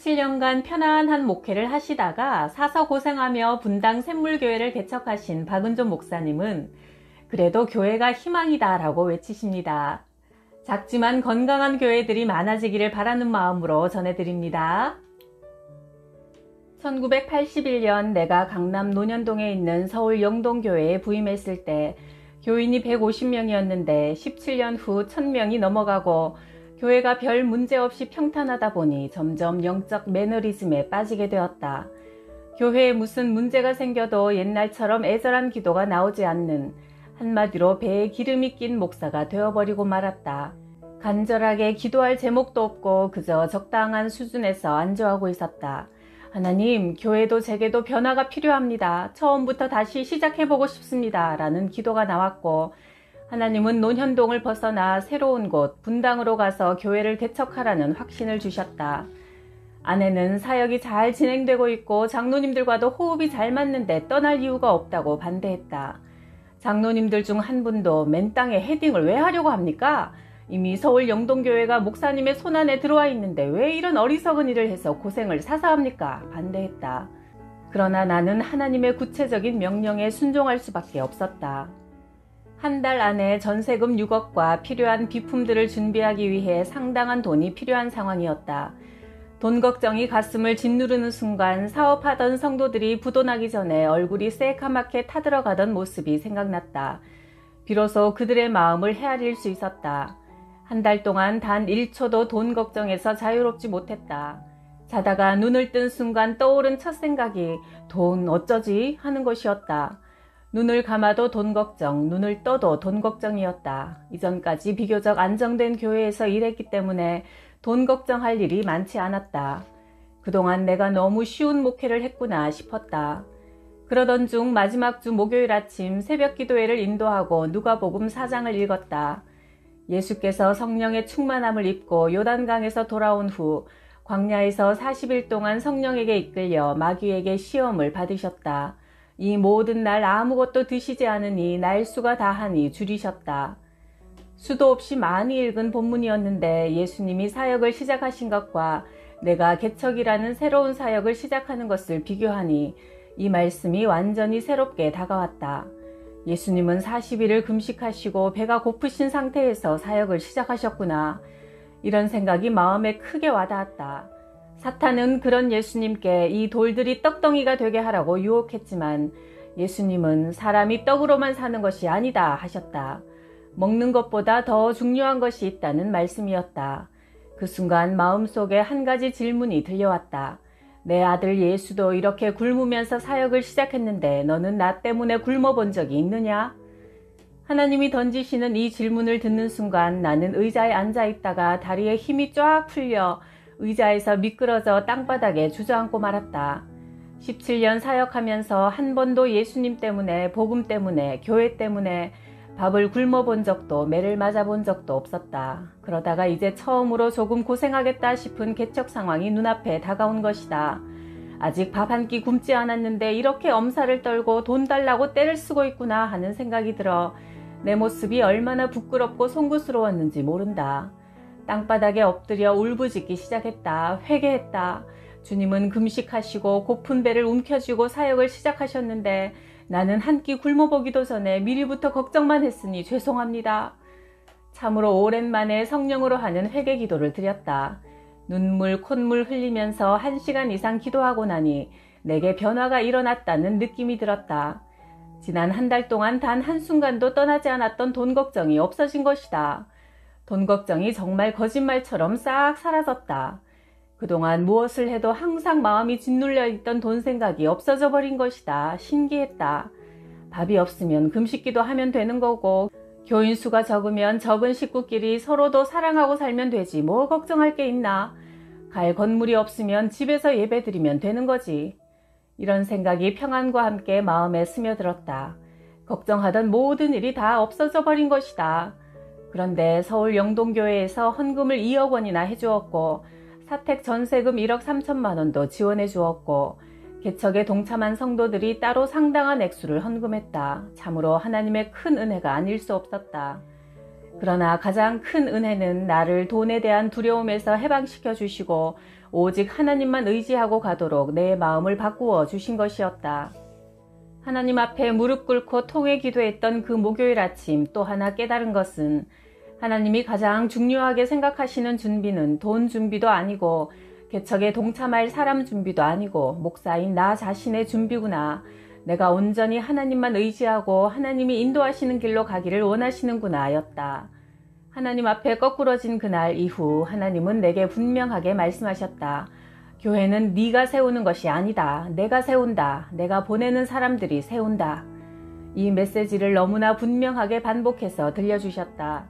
17년간 편안한 목회를 하시다가 사서 고생하며 분당 샘물교회를 개척하신 박은존 목사님은 그래도 교회가 희망이다 라고 외치십니다. 작지만 건강한 교회들이 많아지기를 바라는 마음으로 전해드립니다. 1981년 내가 강남 논현동에 있는 서울 영동교회에 부임했을 때 교인이 150명이었는데 17년 후 1000명이 넘어가고 교회가 별 문제 없이 평탄하다 보니 점점 영적 매너리즘에 빠지게 되었다. 교회에 무슨 문제가 생겨도 옛날처럼 애절한 기도가 나오지 않는, 한마디로 배에 기름이 낀 목사가 되어버리고 말았다. 간절하게 기도할 제목도 없고 그저 적당한 수준에서 안주하고 있었다. 하나님, 교회도 제게도 변화가 필요합니다. 처음부터 다시 시작해보고 싶습니다. 라는 기도가 나왔고, 하나님은 논현동을 벗어나 새로운 곳 분당으로 가서 교회를 개척하라는 확신을 주셨다. 아내는 사역이 잘 진행되고 있고 장로님들과도 호흡이 잘 맞는데 떠날 이유가 없다고 반대했다. 장로님들 중 한 분도 맨 땅에 헤딩을 왜 하려고 합니까? 이미 서울 영동교회가 목사님의 손안에 들어와 있는데 왜 이런 어리석은 일을 해서 고생을 사서 합니까? 반대했다. 그러나 나는 하나님의 구체적인 명령에 순종할 수밖에 없었다. 한 달 안에 전세금 6억과 필요한 비품들을 준비하기 위해 상당한 돈이 필요한 상황이었다. 돈 걱정이 가슴을 짓누르는 순간 사업하던 성도들이 부도나기 전에 얼굴이 새카맣게 타들어가던 모습이 생각났다. 비로소 그들의 마음을 헤아릴 수 있었다. 한 달 동안 단 1초도 돈 걱정에서 자유롭지 못했다. 자다가 눈을 뜬 순간 떠오른 첫 생각이 돈 어쩌지 하는 것이었다. 눈을 감아도 돈 걱정, 눈을 떠도 돈 걱정이었다. 이전까지 비교적 안정된 교회에서 일했기 때문에 돈 걱정할 일이 많지 않았다. 그동안 내가 너무 쉬운 목회를 했구나 싶었다. 그러던 중 마지막 주 목요일 아침 새벽 기도회를 인도하고 누가복음 4장을 읽었다. 예수께서 성령의 충만함을 입고 요단강에서 돌아온 후 광야에서 40일 동안 성령에게 이끌려 마귀에게 시험을 받으셨다. 이 모든 날 아무것도 드시지 않으니 날수가 다하니 줄이셨다. 수도 없이 많이 읽은 본문이었는데 예수님이 사역을 시작하신 것과 내가 개척이라는 새로운 사역을 시작하는 것을 비교하니 이 말씀이 완전히 새롭게 다가왔다. 예수님은 40일을 금식하시고 배가 고프신 상태에서 사역을 시작하셨구나. 이런 생각이 마음에 크게 와닿았다. 사탄은 그런 예수님께 이 돌들이 떡덩이가 되게 하라고 유혹했지만 예수님은 사람이 떡으로만 사는 것이 아니다 하셨다. 먹는 것보다 더 중요한 것이 있다는 말씀이었다. 그 순간 마음속에 한 가지 질문이 들려왔다. 내 아들 예수도 이렇게 굶으면서 사역을 시작했는데 너는 나 때문에 굶어본 적이 있느냐? 하나님이 던지시는 이 질문을 듣는 순간 나는 의자에 앉아 있다가 다리에 힘이 쫙 풀려 의자에서 미끄러져 땅바닥에 주저앉고 말았다. 17년 사역하면서 한 번도 예수님 때문에, 복음 때문에, 교회 때문에 밥을 굶어본 적도 매를 맞아본 적도 없었다. 그러다가 이제 처음으로 조금 고생하겠다 싶은 개척 상황이 눈앞에 다가온 것이다. 아직 밥 한 끼 굶지 않았는데 이렇게 엄살을 떨고 돈 달라고 떼를 쓰고 있구나 하는 생각이 들어 내 모습이 얼마나 부끄럽고 송구스러웠는지 모른다. 땅바닥에 엎드려 울부짖기 시작했다. 회개했다. 주님은 금식하시고 고픈 배를 움켜쥐고 사역을 시작하셨는데 나는 한 끼 굶어보기도 전에 미리부터 걱정만 했으니 죄송합니다. 참으로 오랜만에 성령으로 하는 회개 기도를 드렸다. 눈물 콧물 흘리면서 1시간 이상 기도하고 나니 내게 변화가 일어났다는 느낌이 들었다. 지난 한 달 동안 단 한순간도 떠나지 않았던 돈 걱정이 없어진 것이다. 돈 걱정이 정말 거짓말처럼 싹 사라졌다. 그동안 무엇을 해도 항상 마음이 짓눌려 있던 돈 생각이 없어져 버린 것이다. 신기했다. 밥이 없으면 금식기도 하면 되는 거고 교인 수가 적으면 적은 식구끼리 서로도 사랑하고 살면 되지 뭐 걱정할 게 있나. 갈 건물이 없으면 집에서 예배드리면 되는 거지. 이런 생각이 평안과 함께 마음에 스며들었다. 걱정하던 모든 일이 다 없어져 버린 것이다. 그런데 서울 영동교회에서 헌금을 2억 원이나 해주었고 사택 전세금 1억 3천만 원도 지원해 주었고 개척에 동참한 성도들이 따로 상당한 액수를 헌금했다. 참으로 하나님의 큰 은혜가 아닐 수 없었다. 그러나 가장 큰 은혜는 나를 돈에 대한 두려움에서 해방시켜 주시고 오직 하나님만 의지하고 가도록 내 마음을 바꾸어 주신 것이었다. 하나님 앞에 무릎 꿇고 통회 기도했던 그 목요일 아침 또 하나 깨달은 것은 하나님이 가장 중요하게 생각하시는 준비는 돈 준비도 아니고 개척에 동참할 사람 준비도 아니고 목사인 나 자신의 준비구나. 내가 온전히 하나님만 의지하고 하나님이 인도하시는 길로 가기를 원하시는구나 였다. 하나님 앞에 거꾸러진 그날 이후 하나님은 내게 분명하게 말씀하셨다. 교회는 네가 세우는 것이 아니다. 내가 세운다. 내가 보내는 사람들이 세운다. 이 메시지를 너무나 분명하게 반복해서 들려주셨다.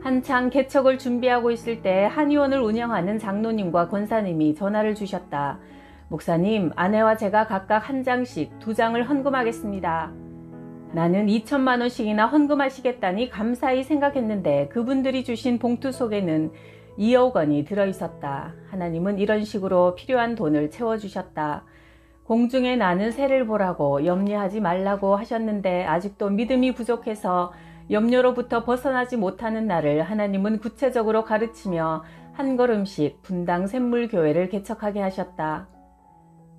한창 개척을 준비하고 있을 때 한의원을 운영하는 장로님과 권사님이 전화를 주셨다. 목사님, 아내와 제가 각각 한 장씩 2장을 헌금하겠습니다. 나는 2천만 원씩이나 헌금하시겠다니 감사히 생각했는데 그분들이 주신 봉투 속에는 2억 원이 들어있었다. 하나님은 이런 식으로 필요한 돈을 채워주셨다. 공중에 나는 새를 보라고 염려하지 말라고 하셨는데 아직도 믿음이 부족해서 염려로부터 벗어나지 못하는 나를 하나님은 구체적으로 가르치며 한 걸음씩 분당 샘물교회를 개척하게 하셨다.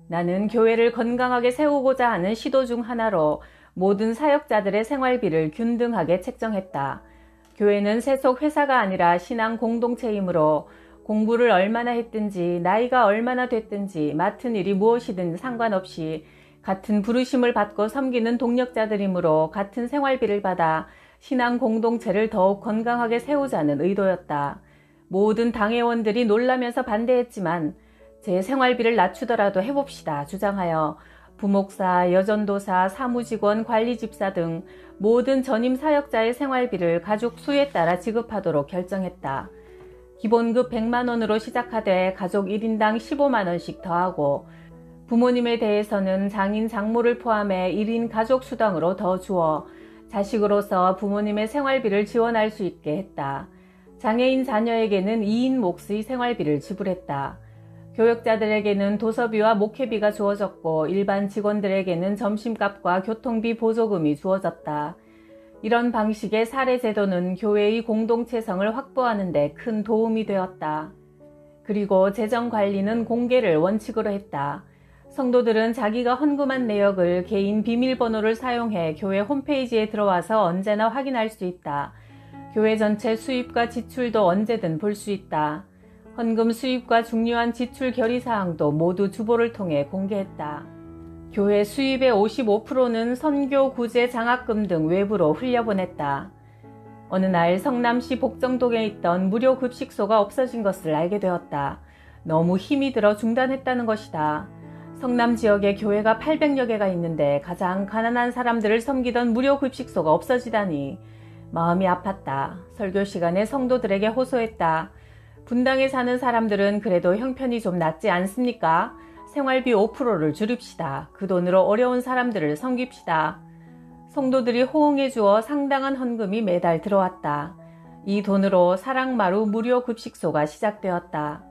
나는 교회를 건강하게 세우고자 하는 시도 중 하나로 모든 사역자들의 생활비를 균등하게 책정했다. 교회는 세속 회사가 아니라 신앙 공동체이므로 공부를 얼마나 했든지 나이가 얼마나 됐든지 맡은 일이 무엇이든 상관없이 같은 부르심을 받고 섬기는 동력자들이므로 같은 생활비를 받아 신앙 공동체를 더욱 건강하게 세우자는 의도였다. 모든 당회원들이 놀라면서 반대했지만 제 생활비를 낮추더라도 해봅시다 주장하여 부목사, 여전도사, 사무직원, 관리집사 등 모든 전임 사역자의 생활비를 가족 수에 따라 지급하도록 결정했다. 기본급 100만 원으로 시작하되 가족 1인당 15만 원씩 더하고 부모님에 대해서는 장인, 장모를 포함해 1인 가족 수당으로 더 주어 자식으로서 부모님의 생활비를 지원할 수 있게 했다. 장애인 자녀에게는 2인 몫의 생활비를 지불했다. 교역자들에게는 도서비와 목회비가 주어졌고 일반 직원들에게는 점심값과 교통비 보조금이 주어졌다. 이런 방식의 사례제도는 교회의 공동체성을 확보하는 데 큰 도움이 되었다. 그리고 재정관리는 공개를 원칙으로 했다. 성도들은 자기가 헌금한 내역을 개인 비밀번호를 사용해 교회 홈페이지에 들어와서 언제나 확인할 수 있다. 교회 전체 수입과 지출도 언제든 볼 수 있다. 헌금 수입과 중요한 지출 결의사항도 모두 주보를 통해 공개했다. 교회 수입의 55%는 선교, 구제, 장학금 등 외부로 흘려보냈다. 어느 날 성남시 복정동에 있던 무료 급식소가 없어진 것을 알게 되었다. 너무 힘이 들어 중단했다는 것이다. 성남 지역에 교회가 800여 개가 있는데 가장 가난한 사람들을 섬기던 무료 급식소가 없어지다니 마음이 아팠다. 설교 시간에 성도들에게 호소했다. 분당에 사는 사람들은 그래도 형편이 좀 낫지 않습니까? 생활비 5%를 줄입시다. 그 돈으로 어려운 사람들을 섬깁시다. 성도들이 호응해 주어 상당한 헌금이 매달 들어왔다. 이 돈으로 사랑마루 무료 급식소가 시작되었다.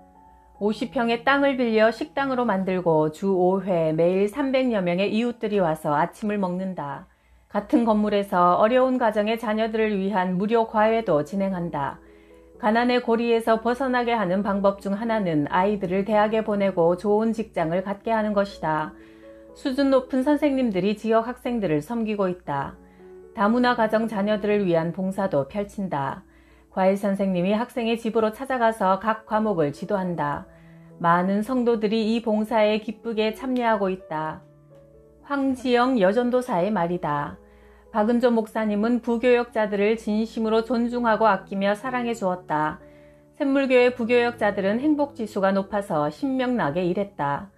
50평의 땅을 빌려 식당으로 만들고 주 5회 매일 300여 명의 이웃들이 와서 아침을 먹는다. 같은 건물에서 어려운 가정의 자녀들을 위한 무료 과외도 진행한다. 가난의 고리에서 벗어나게 하는 방법 중 하나는 아이들을 대학에 보내고 좋은 직장을 갖게 하는 것이다. 수준 높은 선생님들이 지역 학생들을 섬기고 있다. 다문화 가정 자녀들을 위한 봉사도 펼친다. 과외 선생님이 학생의 집으로 찾아가서 각 과목을 지도한다. 많은 성도들이 이 봉사에 기쁘게 참여하고 있다. 황지영 여전도사의 말이다. 박은조 목사님은 부교역자들을 진심으로 존중하고 아끼며 사랑해 주었다. 샘물교회 부교역자들은 행복지수가 높아서 신명나게 일했다.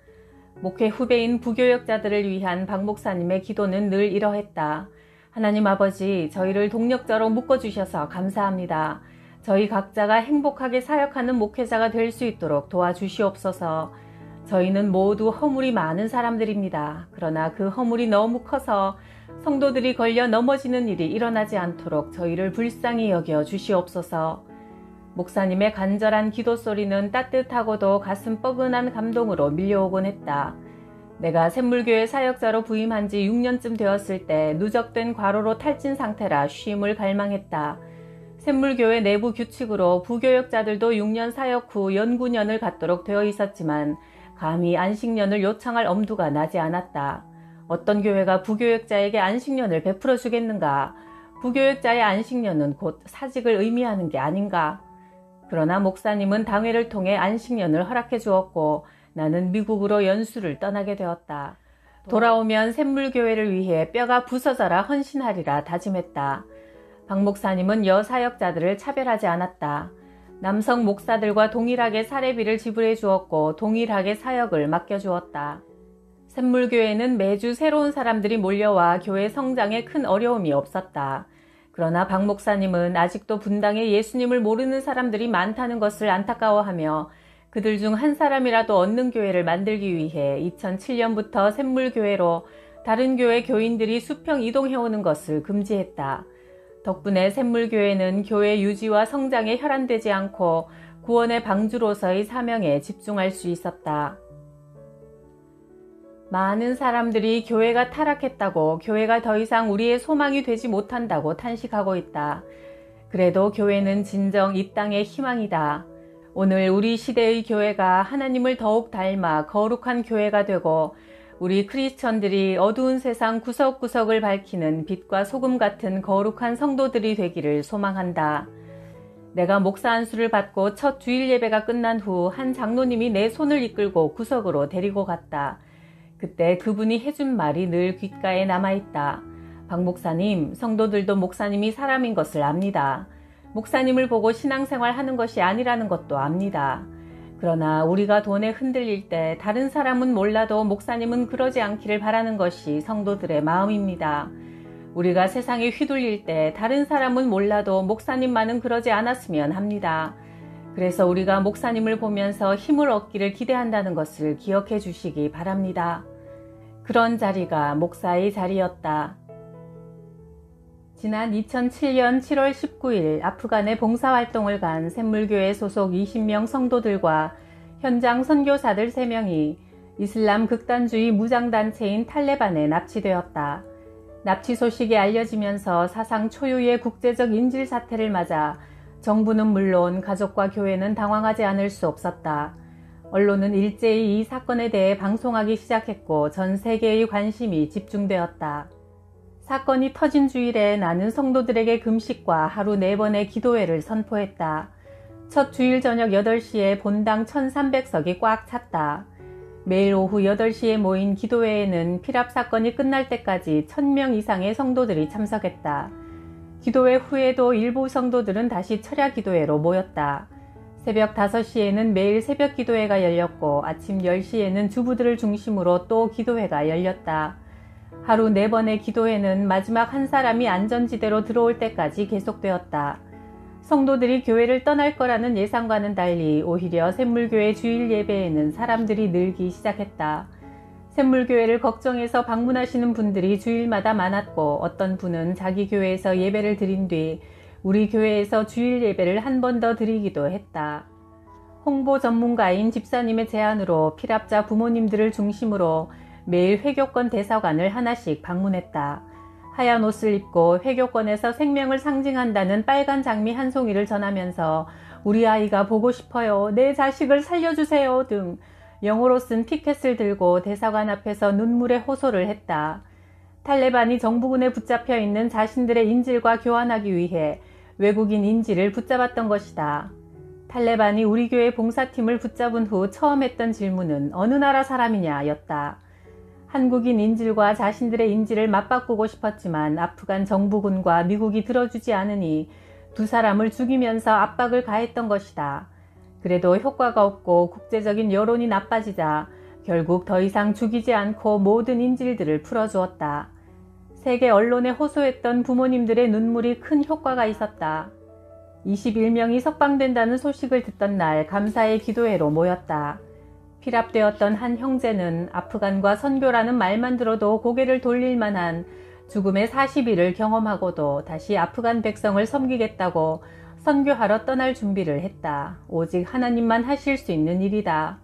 목회 후배인 부교역자들을 위한 박 목사님의 기도는 늘 이러했다. 하나님 아버지, 저희를 동력자로 묶어주셔서 감사합니다. 저희 각자가 행복하게 사역하는 목회자가 될 수 있도록 도와주시옵소서. 저희는 모두 허물이 많은 사람들입니다. 그러나 그 허물이 너무 커서 성도들이 걸려 넘어지는 일이 일어나지 않도록 저희를 불쌍히 여겨 주시옵소서. 목사님의 간절한 기도 소리는 따뜻하고도 가슴 뻐근한 감동으로 밀려오곤 했다. 내가 샘물교회 사역자로 부임한 지 6년쯤 되었을 때 누적된 과로로 탈진 상태라 쉼을 갈망했다. 샘물교회 내부 규칙으로 부교역자들도 6년 사역 후 연구년을 갖도록 되어 있었지만 감히 안식년을 요청할 엄두가 나지 않았다. 어떤 교회가 부교역자에게 안식년을 베풀어 주겠는가? 부교역자의 안식년은 곧 사직을 의미하는 게 아닌가? 그러나 목사님은 당회를 통해 안식년을 허락해 주었고 나는 미국으로 연수를 떠나게 되었다. 돌아오면 샘물교회를 위해 뼈가 부서져라 헌신하리라 다짐했다. 박 목사님은 여사역자들을 차별하지 않았다. 남성 목사들과 동일하게 사례비를 지불해 주었고 동일하게 사역을 맡겨주었다. 샘물교회는 매주 새로운 사람들이 몰려와 교회 성장에 큰 어려움이 없었다. 그러나 박 목사님은 아직도 분당에 예수님을 모르는 사람들이 많다는 것을 안타까워하며 그들 중 한 사람이라도 얻는 교회를 만들기 위해 2007년부터 샘물교회로 다른 교회 교인들이 수평 이동해오는 것을 금지했다. 덕분에 샘물교회는 교회 유지와 성장에 혈안되지 않고 구원의 방주로서의 사명에 집중할 수 있었다. 많은 사람들이 교회가 타락했다고, 교회가 더 이상 우리의 소망이 되지 못한다고 탄식하고 있다. 그래도 교회는 진정 이 땅의 희망이다. 오늘 우리 시대의 교회가 하나님을 더욱 닮아 거룩한 교회가 되고 우리 크리스천들이 어두운 세상 구석구석을 밝히는 빛과 소금 같은 거룩한 성도들이 되기를 소망한다. 내가 목사 안수를 받고 첫 주일 예배가 끝난 후 한 장로님이 내 손을 이끌고 구석으로 데리고 갔다. 그때 그분이 해준 말이 늘 귓가에 남아있다. 박 목사님, 성도들도 목사님이 사람인 것을 압니다. 목사님을 보고 신앙생활 하는 것이 아니라는 것도 압니다. 그러나 우리가 돈에 흔들릴 때 다른 사람은 몰라도 목사님은 그러지 않기를 바라는 것이 성도들의 마음입니다. 우리가 세상에 휘둘릴 때 다른 사람은 몰라도 목사님만은 그러지 않았으면 합니다. 그래서 우리가 목사님을 보면서 힘을 얻기를 기대한다는 것을 기억해 주시기 바랍니다. 그런 자리가 목사의 자리였다. 지난 2007년 7월 19일 아프간에 봉사활동을 간 샘물교회 소속 20명 성도들과 현장 선교사들 3명이 이슬람 극단주의 무장단체인 탈레반에 납치되었다. 납치 소식이 알려지면서 사상 초유의 국제적 인질 사태를 맞아 정부는 물론 가족과 교회는 당황하지 않을 수 없었다. 언론은 일제히 이 사건에 대해 방송하기 시작했고 전 세계의 관심이 집중되었다. 사건이 터진 주일에 나는 성도들에게 금식과 하루 4번의 기도회를 선포했다. 첫 주일 저녁 8시에 본당 1300석이 꽉 찼다. 매일 오후 8시에 모인 기도회에는 피랍 사건이 끝날 때까지 1000명 이상의 성도들이 참석했다. 기도회 후에도 일부 성도들은 다시 철야 기도회로 모였다. 새벽 5시에는 매일 새벽 기도회가 열렸고 아침 10시에는 주부들을 중심으로 또 기도회가 열렸다. 하루 4번의 기도회는 마지막 한 사람이 안전지대로 들어올 때까지 계속되었다. 성도들이 교회를 떠날 거라는 예상과는 달리 오히려 샘물교회 주일 예배에는 사람들이 늘기 시작했다. 샘물교회를 걱정해서 방문하시는 분들이 주일마다 많았고 어떤 분은 자기 교회에서 예배를 드린 뒤 우리 교회에서 주일 예배를 한 번 더 드리기도 했다. 홍보 전문가인 집사님의 제안으로 피랍자 부모님들을 중심으로 매일 회교권 대사관을 하나씩 방문했다. 하얀 옷을 입고 회교권에서 생명을 상징한다는 빨간 장미 한 송이를 전하면서 우리 아이가 보고 싶어요, 내 자식을 살려주세요 등 영어로 쓴 피켓을 들고 대사관 앞에서 눈물의 호소를 했다. 탈레반이 정부군에 붙잡혀 있는 자신들의 인질과 교환하기 위해 외국인 인질을 붙잡았던 것이다. 탈레반이 우리 교회 봉사팀을 붙잡은 후 처음 했던 질문은 어느 나라 사람이냐 였다. 한국인 인질과 자신들의 인질을 맞바꾸고 싶었지만 아프간 정부군과 미국이 들어주지 않으니 두 사람을 죽이면서 압박을 가했던 것이다. 그래도 효과가 없고 국제적인 여론이 나빠지자 결국 더 이상 죽이지 않고 모든 인질들을 풀어주었다. 세계 언론에 호소했던 부모님들의 눈물이 큰 효과가 있었다. 21명이 석방된다는 소식을 듣던 날 감사의 기도회로 모였다. 피랍되었던 한 형제는 아프간과 선교라는 말만 들어도 고개를 돌릴 만한 죽음의 40일을 경험하고도 다시 아프간 백성을 섬기겠다고 선교하러 떠날 준비를 했다. 오직 하나님만 하실 수 있는 일이다.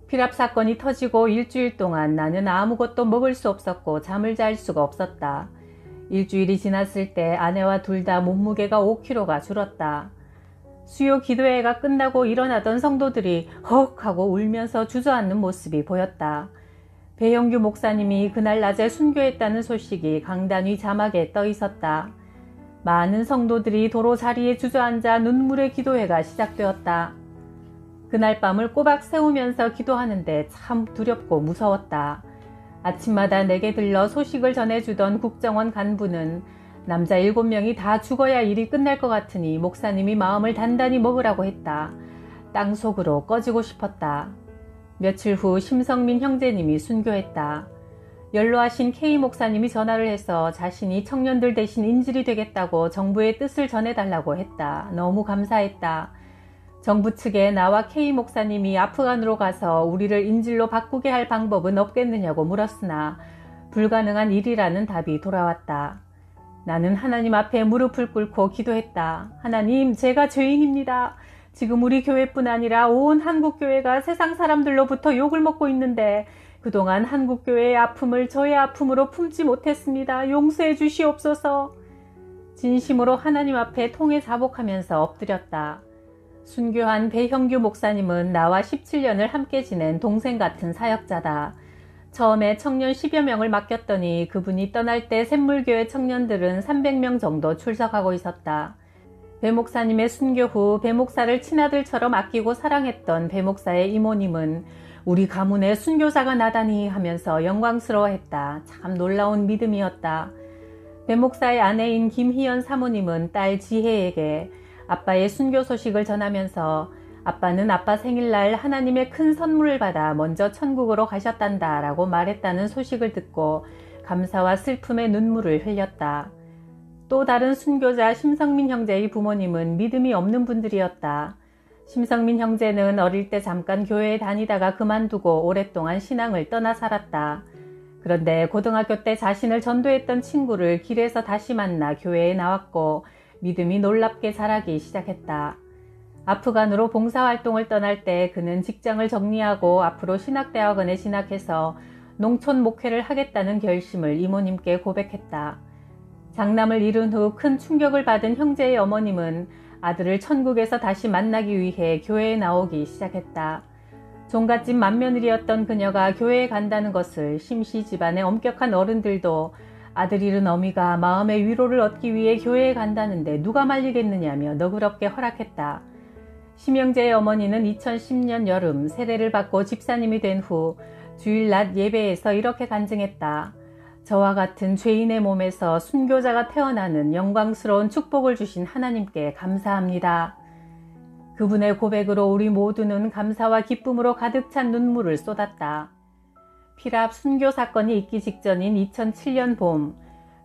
피랍 사건이 터지고 일주일 동안 나는 아무것도 먹을 수 없었고 잠을 잘 수가 없었다. 일주일이 지났을 때 아내와 둘 다 몸무게가 5kg가 줄었다. 수요 기도회가 끝나고 일어나던 성도들이 헉 하고 울면서 주저앉는 모습이 보였다. 배영규 목사님이 그날 낮에 순교했다는 소식이 강단 위 자막에 떠 있었다. 많은 성도들이 도로 자리에 주저앉아 눈물의 기도회가 시작되었다. 그날 밤을 꼬박 세우면서 기도하는데 참 두렵고 무서웠다. 아침마다 내게 들러 소식을 전해주던 국정원 간부는 남자 7명이 다 죽어야 일이 끝날 것 같으니 목사님이 마음을 단단히 먹으라고 했다. 땅속으로 꺼지고 싶었다. 며칠 후 심성민 형제님이 순교했다. 연로하신 K 목사님이 전화를 해서 자신이 청년들 대신 인질이 되겠다고 정부의 뜻을 전해달라고 했다. 너무 감사했다. 정부 측에 나와 K 목사님이 아프간으로 가서 우리를 인질로 바꾸게 할 방법은 없겠느냐고 물었으나 불가능한 일이라는 답이 돌아왔다. 나는 하나님 앞에 무릎을 꿇고 기도했다. 하나님, 제가 죄인입니다. 지금 우리 교회뿐 아니라 온 한국교회가 세상 사람들로부터 욕을 먹고 있는데 그동안 한국교회의 아픔을 저의 아픔으로 품지 못했습니다. 용서해 주시옵소서. 진심으로 하나님 앞에 통해 자복하면서 엎드렸다. 순교한 배형규 목사님은 나와 17년을 함께 지낸 동생 같은 사역자다. 처음에 청년 10여 명을 맡겼더니 그분이 떠날 때 샘물교회 청년들은 300명 정도 출석하고 있었다. 배 목사님의 순교 후 배 목사를 친아들처럼 아끼고 사랑했던 배 목사의 이모님은 우리 가문에 순교자가 나다니 하면서 영광스러워했다. 참 놀라운 믿음이었다. 배 목사의 아내인 김희연 사모님은 딸 지혜에게 아빠의 순교 소식을 전하면서 아빠는 아빠 생일날 하나님의 큰 선물을 받아 먼저 천국으로 가셨단다 라고 말했다는 소식을 듣고 감사와 슬픔의 눈물을 흘렸다. 또 다른 순교자 심성민 형제의 부모님은 믿음이 없는 분들이었다. 심성민 형제는 어릴 때 잠깐 교회에 다니다가 그만두고 오랫동안 신앙을 떠나 살았다. 그런데 고등학교 때 자신을 전도했던 친구를 길에서 다시 만나 교회에 나왔고 믿음이 놀랍게 자라기 시작했다. 아프간으로 봉사활동을 떠날 때 그는 직장을 정리하고 앞으로 신학대학원에 진학해서 농촌 목회를 하겠다는 결심을 이모님께 고백했다. 장남을 잃은 후 큰 충격을 받은 형제의 어머님은 아들을 천국에서 다시 만나기 위해 교회에 나오기 시작했다. 종갓집 맏며느리였던 그녀가 교회에 간다는 것을 심씨 집안의 엄격한 어른들도 아들 잃은 어미가 마음의 위로를 얻기 위해 교회에 간다는데 누가 말리겠느냐며 너그럽게 허락했다. 심영재의 어머니는 2010년 여름 세례를 받고 집사님이 된 후 주일 낮 예배에서 이렇게 간증했다. 저와 같은 죄인의 몸에서 순교자가 태어나는 영광스러운 축복을 주신 하나님께 감사합니다. 그분의 고백으로 우리 모두는 감사와 기쁨으로 가득 찬 눈물을 쏟았다. 피랍 순교 사건이 있기 직전인 2007년 봄,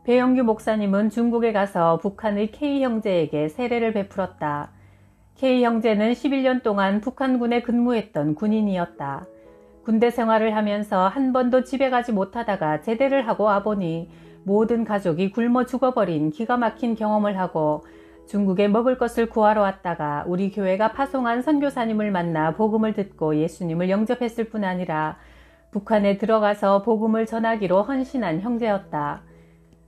배영규 목사님은 중국에 가서 북한의 K 형제에게 세례를 베풀었다. K 형제는 11년 동안 북한군에 근무했던 군인이었다. 군대 생활을 하면서 한 번도 집에 가지 못하다가 제대를 하고 와보니 모든 가족이 굶어 죽어버린 기가 막힌 경험을 하고 중국에 먹을 것을 구하러 왔다가 우리 교회가 파송한 선교사님을 만나 복음을 듣고 예수님을 영접했을 뿐 아니라 북한에 들어가서 복음을 전하기로 헌신한 형제였다.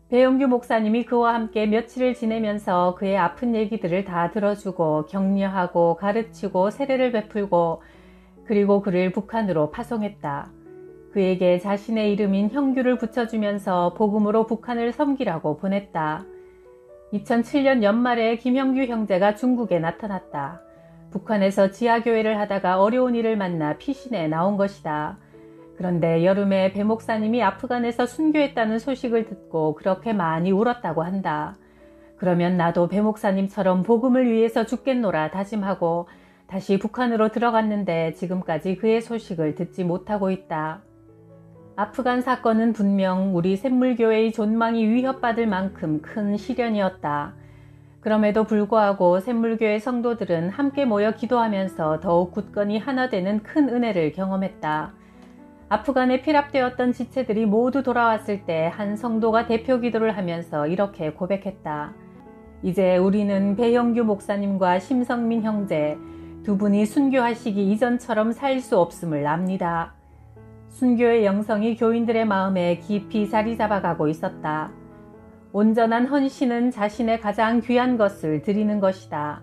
배영규 목사님이 그와 함께 며칠을 지내면서 그의 아픈 얘기들을 다 들어주고 격려하고 가르치고 세례를 베풀고 그리고 그를 북한으로 파송했다. 그에게 자신의 이름인 형규를 붙여주면서 복음으로 북한을 섬기라고 보냈다. 2007년 연말에 김형규 형제가 중국에 나타났다. 북한에서 지하교회를 하다가 어려운 일을 만나 피신해 나온 것이다. 그런데 여름에 배 목사님이 아프간에서 순교했다는 소식을 듣고 그렇게 많이 울었다고 한다. 그러면 나도 배 목사님처럼 복음을 위해서 죽겠노라 다짐하고 다시 북한으로 들어갔는데 지금까지 그의 소식을 듣지 못하고 있다. 아프간 사건은 분명 우리 샘물교회의 존망이 위협받을 만큼 큰 시련이었다. 그럼에도 불구하고 샘물교회 성도들은 함께 모여 기도하면서 더욱 굳건히 하나 되는 큰 은혜를 경험했다. 아프간에 피랍되었던 지체들이 모두 돌아왔을 때 한 성도가 대표 기도를 하면서 이렇게 고백했다. 이제 우리는 배영규 목사님과 심성민 형제 두 분이 순교하시기 이전처럼 살 수 없음을 압니다. 순교의 영성이 교인들의 마음에 깊이 자리 잡아가고 있었다. 온전한 헌신은 자신의 가장 귀한 것을 드리는 것이다.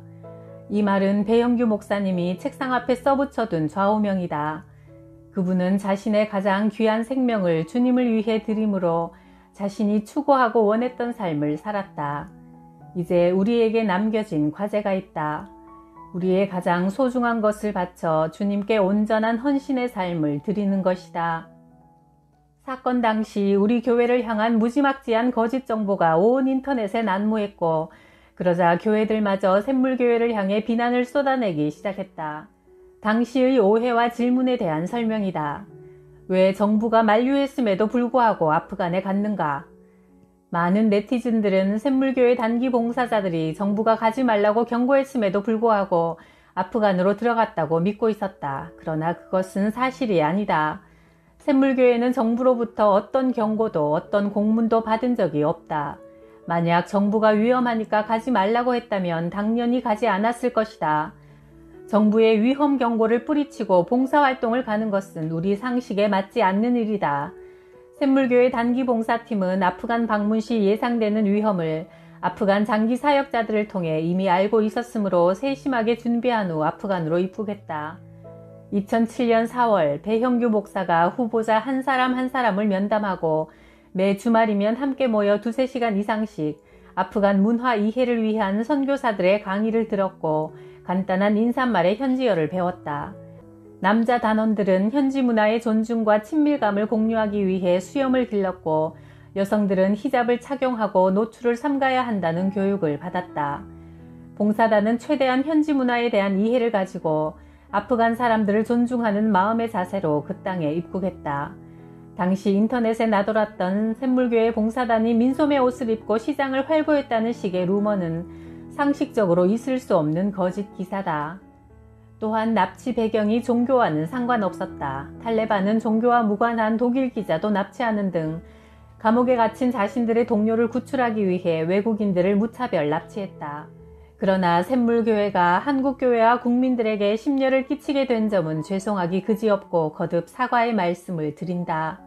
이 말은 배영규 목사님이 책상 앞에 써붙여둔 좌우명이다. 그분은 자신의 가장 귀한 생명을 주님을 위해 드림으로 자신이 추구하고 원했던 삶을 살았다. 이제 우리에게 남겨진 과제가 있다. 우리의 가장 소중한 것을 바쳐 주님께 온전한 헌신의 삶을 드리는 것이다. 사건 당시 우리 교회를 향한 무지막지한 거짓 정보가 온 인터넷에 난무했고, 그러자 교회들마저 샘물교회를 향해 비난을 쏟아내기 시작했다. 당시의 오해와 질문에 대한 설명이다. 왜 정부가 만류했음에도 불구하고 아프간에 갔는가? 많은 네티즌들은 샘물교회 단기 봉사자들이 정부가 가지 말라고 경고했음에도 불구하고 아프간으로 들어갔다고 믿고 있었다. 그러나 그것은 사실이 아니다. 샘물교회는 정부로부터 어떤 경고도 어떤 공문도 받은 적이 없다. 만약 정부가 위험하니까 가지 말라고 했다면 당연히 가지 않았을 것이다. 정부의 위험 경고를 뿌리치고 봉사활동을 가는 것은 우리 상식에 맞지 않는 일이다. 샘물교회 단기 봉사팀은 아프간 방문 시 예상되는 위험을 아프간 장기 사역자들을 통해 이미 알고 있었으므로 세심하게 준비한 후 아프간으로 입국했다. 2007년 4월 배형규 목사가 후보자 한 사람 한 사람을 면담하고 매 주말이면 함께 모여 2-3시간 이상씩 아프간 문화 이해를 위한 선교사들의 강의를 들었고 간단한 인사말의 현지어를 배웠다. 남자 단원들은 현지 문화의 존중과 친밀감을 공유하기 위해 수염을 길렀고 여성들은 히잡을 착용하고 노출을 삼가야 한다는 교육을 받았다. 봉사단은 최대한 현지 문화에 대한 이해를 가지고 아프간 사람들을 존중하는 마음의 자세로 그 땅에 입국했다. 당시 인터넷에 나돌았던 샘물교회 봉사단이 민소매 옷을 입고 시장을 활보했다는 식의 루머는 상식적으로 있을 수 없는 거짓 기사다. 또한 납치 배경이 종교와는 상관없었다. 탈레반은 종교와 무관한 독일 기자도 납치하는 등 감옥에 갇힌 자신들의 동료를 구출하기 위해 외국인들을 무차별 납치했다. 그러나 샘물교회가 한국교회와 국민들에게 심려를 끼치게 된 점은 죄송하기 그지없고 거듭 사과의 말씀을 드린다.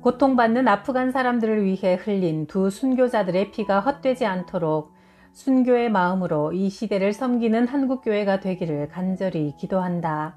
고통받는 아프간 사람들을 위해 흘린 두 순교자들의 피가 헛되지 않도록 순교의 마음으로 이 시대를 섬기는 한국교회가 되기를 간절히 기도한다.